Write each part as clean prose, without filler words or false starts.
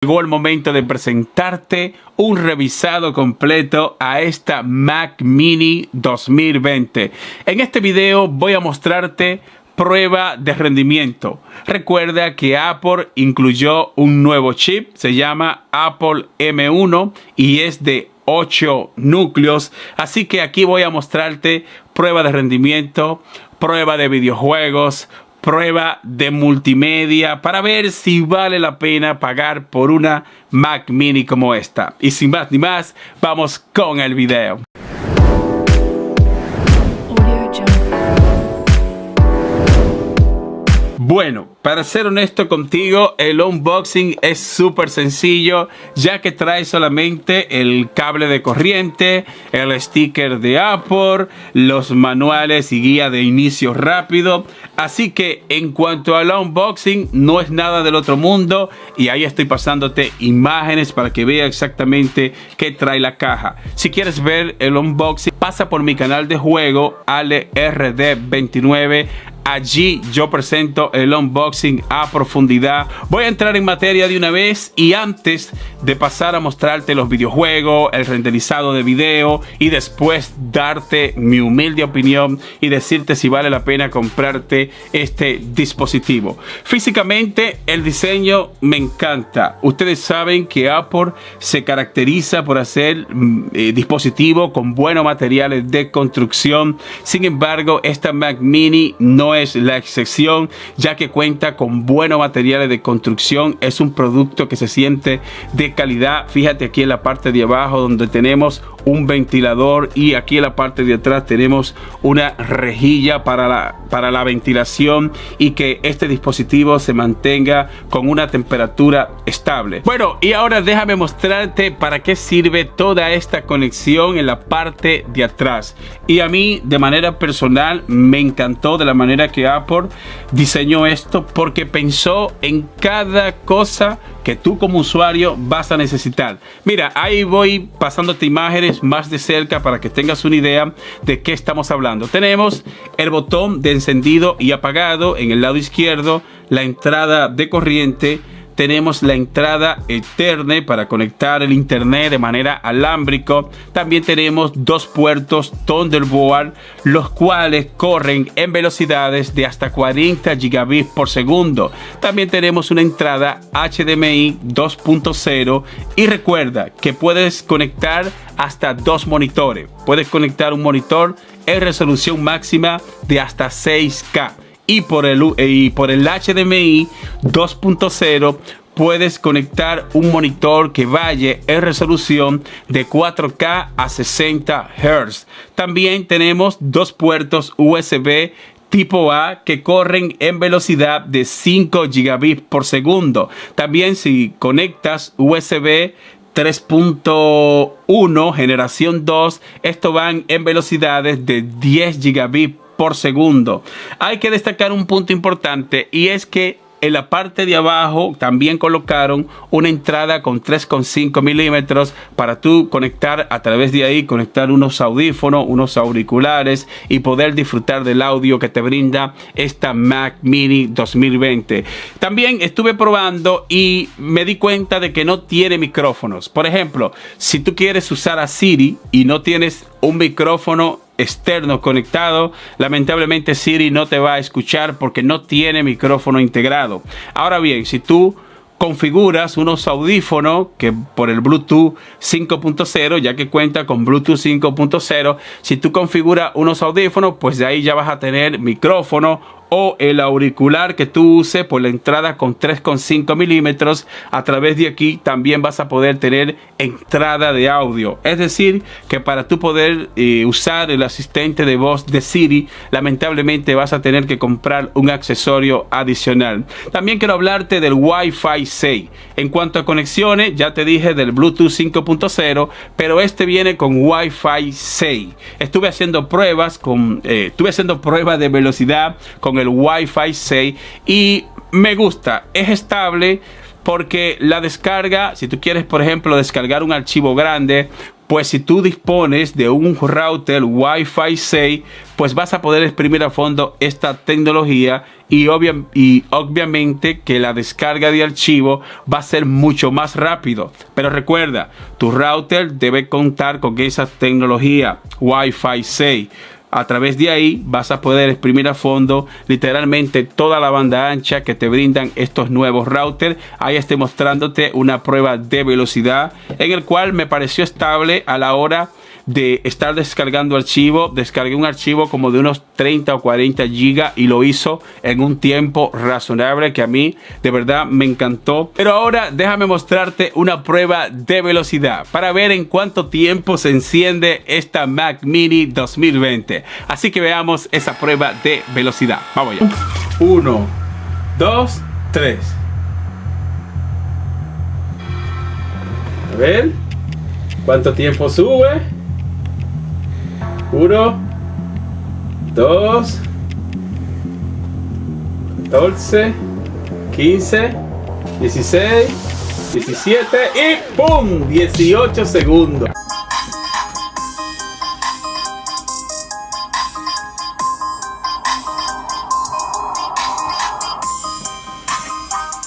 Llegó el momento de presentarte un revisado completo a esta Mac Mini 2020. En este video voy a mostrarte prueba de rendimiento. Recuerda que Apple incluyó un nuevo chip, se llama Apple M1 y es de 8 núcleos. Así que aquí voy a mostrarte prueba de rendimiento, prueba de videojuegos, prueba de multimedia para ver si vale la pena pagar por una Mac Mini como esta. Y sin más ni más, vamos con el video. Bueno, para ser honesto contigo, el unboxing es súper sencillo, ya que trae solamente el cable de corriente, el sticker de Apple, los manuales y guía de inicio rápido. Así que en cuanto al unboxing, no es nada del otro mundo. Y ahí estoy pasándote imágenes para que veas exactamente qué trae la caja. Si quieres ver el unboxing, pasa por mi canal de juego, AleRD29. Allí yo presento el unboxing a profundidad. Voy a entrar en materia de una vez y antes de pasar a mostrarte los videojuegos, el renderizado de video y después darte mi humilde opinión y decirte si vale la pena comprarte este dispositivo. Físicamente el diseño me encanta. Ustedes saben que Apple se caracteriza por hacer dispositivos con buenos materiales de construcción. Sin embargo, esta Mac Mini no es la excepción, ya que cuenta con buenos materiales de construcción. Es un producto que se siente de calidad. Fíjate aquí en la parte de abajo donde tenemos un ventilador y aquí en la parte de atrás tenemos una rejilla para la ventilación y que este dispositivo se mantenga con una temperatura estable. Bueno, y ahora déjame mostrarte para qué sirve toda esta conexión en la parte de atrás. Y a mí de manera personal me encantó de la manera que Apple diseñó esto, porque pensó en cada cosa que tú como usuario vas a necesitar. Mira, ahí voy pasándote imágenes más de cerca para que tengas una idea de qué estamos hablando. Tenemos el botón de encendido y apagado en el lado izquierdo, la entrada de corriente. Tenemos la entrada Ethernet para conectar el internet de manera alámbrica. También tenemos dos puertos Thunderbolt, los cuales corren en velocidades de hasta 40 gigabits por segundo. También tenemos una entrada HDMI 2.0 y recuerda que puedes conectar hasta dos monitores. Puedes conectar un monitor en resolución máxima de hasta 6K. Y por el HDMI 2.0 puedes conectar un monitor que vaya en resolución de 4K a 60 Hz. También tenemos dos puertos USB tipo A que corren en velocidad de 5 gigabits por segundo. También si conectas USB 3.1 generación 2, esto van en velocidades de 10 gigabits por segundo. Hay que destacar un punto importante y es que en la parte de abajo también colocaron una entrada con 3,5 milímetros para tú conectar a través de ahí, conectar unos audífonos, unos auriculares y poder disfrutar del audio que te brinda esta Mac Mini 2020. También estuve probando y me di cuenta de que no tiene micrófonos. Por ejemplo, si tú quieres usar a Siri y no tienes un micrófono externo conectado, lamentablemente Siri no te va a escuchar porque no tiene micrófono integrado. Ahora bien, si tú configuras unos audífonos que por el Bluetooth 5.0, ya que cuenta con Bluetooth 5.0, si tú configuras unos audífonos, pues de ahí ya vas a tener micrófono, o el auricular que tú uses por la entrada con 3,5 milímetros. A través de aquí también vas a poder tener entrada de audio. Es decir, que para tú poder usar el asistente de voz de Siri, lamentablemente vas a tener que comprar un accesorio adicional. También quiero hablarte del Wi-Fi 6. En cuanto a conexiones, ya te dije del Bluetooth 5.0, pero este viene con Wi-Fi 6. Estuve haciendo pruebas de velocidad con el Wi-Fi 6 y me gusta, es estable. porque la descarga, si tú quieres por ejemplo descargar un archivo grande, pues si tú dispones de un router Wi-Fi 6, pues vas a poder exprimir a fondo esta tecnología y obviamente que la descarga de archivo va a ser mucho más rápido. Pero recuerda, tu router debe contar con esa tecnología Wi-Fi 6. A través de ahí vas a poder exprimir a fondo literalmente toda la banda ancha que te brindan estos nuevos routers. Ahí estoy mostrándote una prueba de velocidad en el cual me pareció estable a la hora de estar descargando archivo. Descargué un archivo como de unos 30 o 40 gigas y lo hizo en un tiempo razonable que a mí de verdad me encantó. Pero ahora déjame mostrarte una prueba de velocidad para ver en cuánto tiempo se enciende esta Mac Mini 2020. Así que veamos esa prueba de velocidad. Vamos allá. 1, 2, 3. A ver cuánto tiempo sube. 1, 2, 14, 15, 16, 17 y ¡pum! 18 segundos.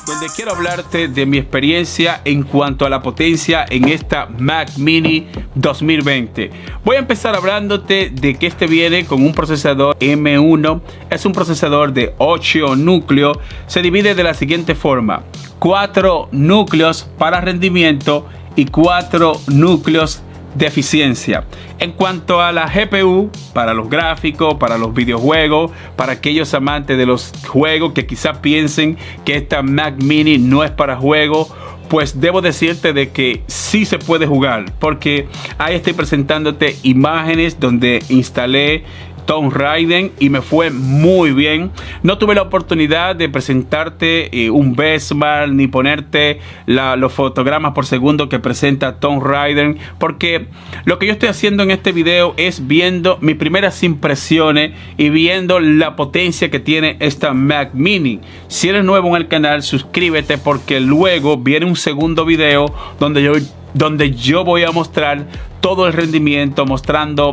Donde quiero hablarte de mi experiencia en cuanto a la potencia en esta Mac Mini 2020. Voy a empezar hablándote de que este viene con un procesador M1. Es un procesador de 8 núcleos. Se divide de la siguiente forma: 4 núcleos para rendimiento y 4 núcleos de eficiencia. En cuanto a la GPU, para los gráficos, para los videojuegos, para aquellos amantes de los juegos que quizás piensen que esta Mac Mini no es para juegos, pues debo decirte de que sí se puede jugar, porque ahí estoy presentándote imágenes donde instalé Tomb Raider y me fue muy bien. No tuve la oportunidad de presentarte un benchmark ni ponerte los fotogramas por segundo que presenta Tomb Raider, porque lo que yo estoy haciendo en este video es viendo mis primeras impresiones y viendo la potencia que tiene esta Mac Mini. Si eres nuevo en el canal, suscríbete, porque luego viene un segundo video donde yo voy a mostrar todo el rendimiento, mostrando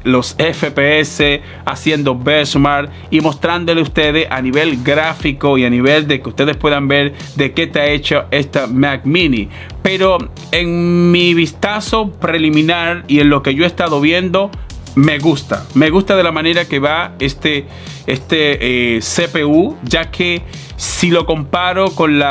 los FPS, haciendo benchmark y mostrándole a ustedes a nivel gráfico y a nivel de que ustedes puedan ver de qué está hecho esta Mac Mini. Pero en mi vistazo preliminar y en lo que yo he estado viendo, me gusta de la manera que va este CPU, ya que si lo comparo con el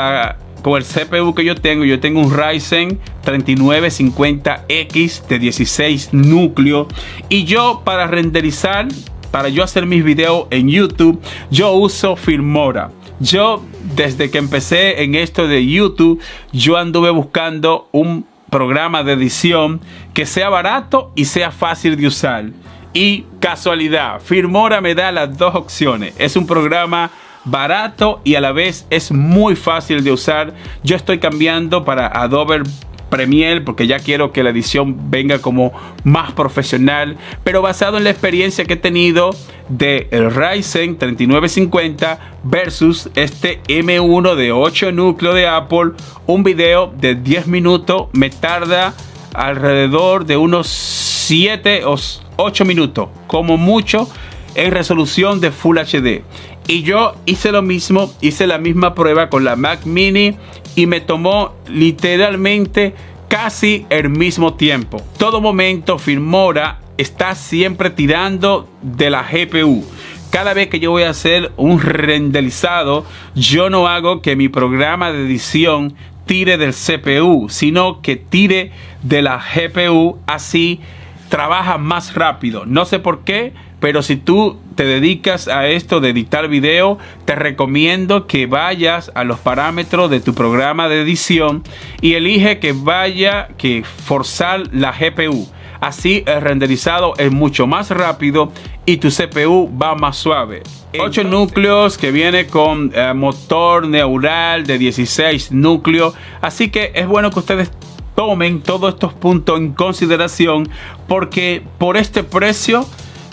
CPU que yo tengo un Ryzen 3950X de 16 núcleos, y yo para renderizar, para yo hacer mis videos en YouTube, yo uso Filmora. Yo desde que empecé en esto de YouTube, yo anduve buscando un programa de edición que sea barato y sea fácil de usar, y casualidad, Filmora me da las dos opciones. Es un programa barato y a la vez es muy fácil de usar. Yo estoy cambiando para Adobe Premiere porque ya quiero que la edición venga como más profesional, pero basado en la experiencia que he tenido de el Ryzen 3950 versus este M1 de 8 núcleos de Apple, un video de 10 minutos me tarda alrededor de unos 7 o 8 minutos como mucho en resolución de Full HD. Y yo hice lo mismo, hice la misma prueba con la Mac Mini y me tomó literalmente casi el mismo tiempo. Todo momento Filmora está siempre tirando de la GPU. Cada vez que yo voy a hacer un renderizado, yo no hago que mi programa de edición tire del CPU, sino que tire de la GPU. Así trabaja más rápido. No sé por qué, pero si tú te dedicas a esto de editar video, te recomiendo que vayas a los parámetros de tu programa de edición y elige que forzar la GPU. Así el renderizado es mucho más rápido y tu CPU va más suave. 8 núcleos que viene con motor neural de 16 núcleos. Así que es bueno que ustedes tomen todos estos puntos en consideración, porque por este precio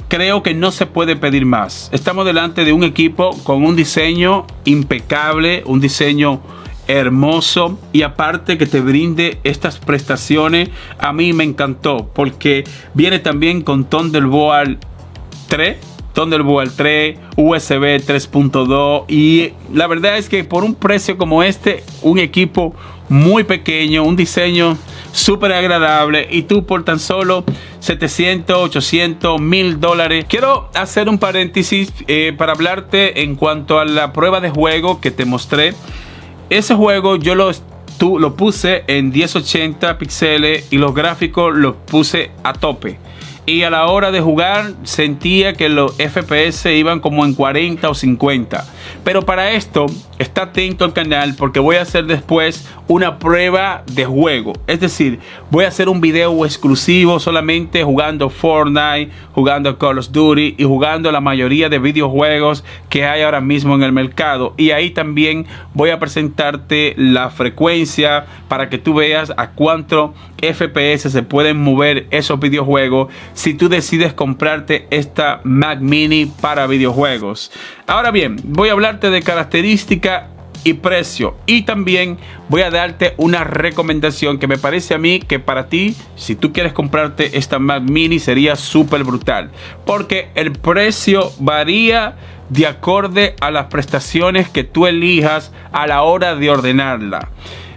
creo que no se puede pedir más. Estamos delante de un equipo con un diseño impecable, un diseño hermoso, y aparte que te brinde estas prestaciones, a mí me encantó porque viene también con Thunderbolt 3, USB 3.2, y la verdad es que por un precio como este, un equipo muy pequeño, un diseño súper agradable, y tú por tan solo 700, 800, $1000. Quiero hacer un paréntesis para hablarte en cuanto a la prueba de juego que te mostré. Ese juego yo lo puse en 1080 píxeles y los gráficos los puse a tope. Y a la hora de jugar sentía que los FPS iban como en 40 o 50. Pero para esto, está atento al canal porque voy a hacer después una prueba de juego. Es decir, voy a hacer un video exclusivo solamente jugando Fortnite, jugando Call of Duty y jugando la mayoría de videojuegos que hay ahora mismo en el mercado. Y ahí también voy a presentarte la frecuencia para que tú veas a cuánto FPS se pueden mover esos videojuegos si tú decides comprarte esta Mac Mini para videojuegos. Ahora bien, voy a hablarte de característica y precio, y también voy a darte una recomendación que me parece a mí que para ti, si tú quieres comprarte esta Mac Mini, sería súper brutal, porque el precio varía de acorde a las prestaciones que tú elijas a la hora de ordenarla.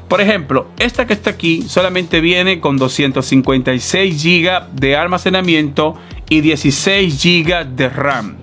Por ejemplo, esta que está aquí solamente viene con 256 GB de almacenamiento y 16 GB de RAM.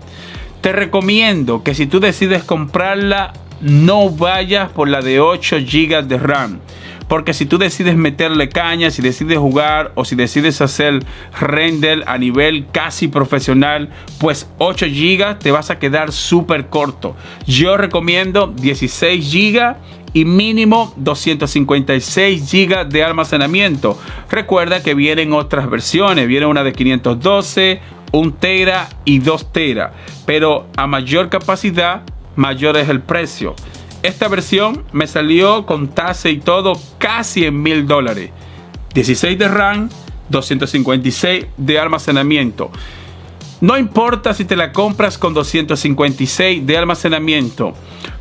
Te recomiendo que si tú decides comprarla, no vayas por la de 8 GB de RAM. Porque si tú decides meterle caña, si decides jugar o si decides hacer render a nivel casi profesional, pues 8 GB te vas a quedar súper corto. Yo recomiendo 16 GB y mínimo 256 GB de almacenamiento. Recuerda que vienen otras versiones. Viene una de 512, 1 tera y 2 tera. Pero a mayor capacidad, mayor es el precio. Esta versión me salió con tasa y todo casi en $1000. 16 de RAM, 256 de almacenamiento. No importa si te la compras con 256 de almacenamiento.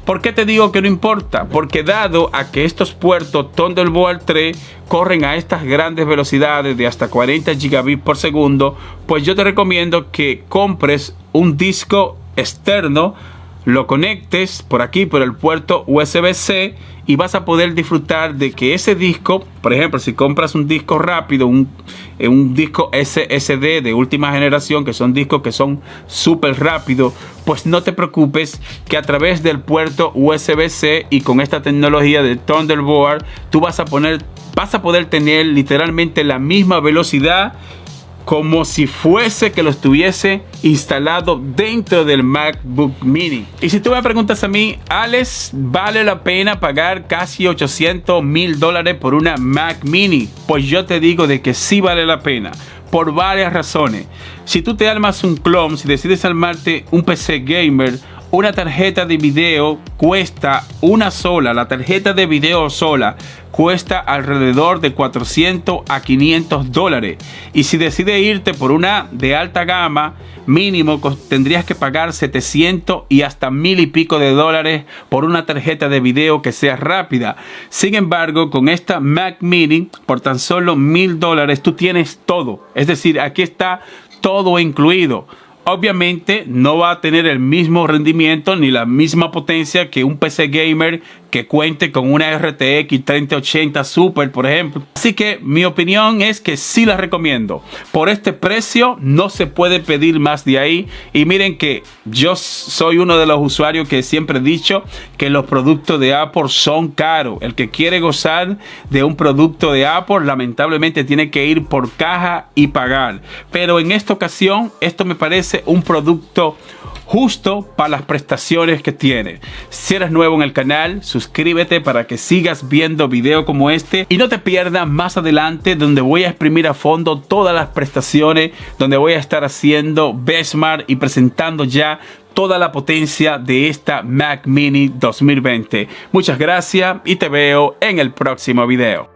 ¿Por qué te digo que no importa? Porque dado a que estos puertos Thunderbolt 3 corren a estas grandes velocidades de hasta 40 gigabits por segundo, pues yo te recomiendo que compres un disco externo, lo conectes por aquí por el puerto USB-C y vas a poder disfrutar de que ese disco, por ejemplo, si compras un disco rápido, un disco SSD de última generación, que son discos que son súper rápidos, pues no te preocupes que a través del puerto USB-C y con esta tecnología de Thunderbolt, tú vas a poder tener literalmente la misma velocidad como si fuese que lo estuviese instalado dentro del MacBook Mini. Y si tú me preguntas a mí, Alex, ¿vale la pena pagar casi 800 $1000 por una Mac Mini? Pues yo te digo de que sí vale la pena, por varias razones. Si tú te armas un clon, si decides armarte un PC gamer, una tarjeta de video cuesta una sola, la tarjeta de video sola cuesta alrededor de 400 a 500 dólares. Y si decides irte por una de alta gama, mínimo tendrías que pagar 700 y hasta 1000 y pico de dólares por una tarjeta de video que sea rápida. Sin embargo, con esta Mac Mini, por tan solo $1000, tú tienes todo. Es decir, aquí está todo incluido. Obviamente no va a tener el mismo rendimiento ni la misma potencia que un PC gamer que cuente con una RTX 3080 Super, por ejemplo. Así que mi opinión es que sí la recomiendo. Por este precio no se puede pedir más de ahí. Y miren que yo soy uno de los usuarios que siempre he dicho que los productos de Apple son caros. El que quiere gozar de un producto de Apple lamentablemente tiene que ir por caja y pagar. Pero en esta ocasión esto me parece un producto justo para las prestaciones que tiene. Si eres nuevo en el canal, suscríbete para que sigas viendo videos como este y no te pierdas más adelante, donde voy a exprimir a fondo todas las prestaciones, donde voy a estar haciendo benchmark y presentando ya toda la potencia de esta Mac Mini 2020. Muchas gracias y te veo en el próximo video.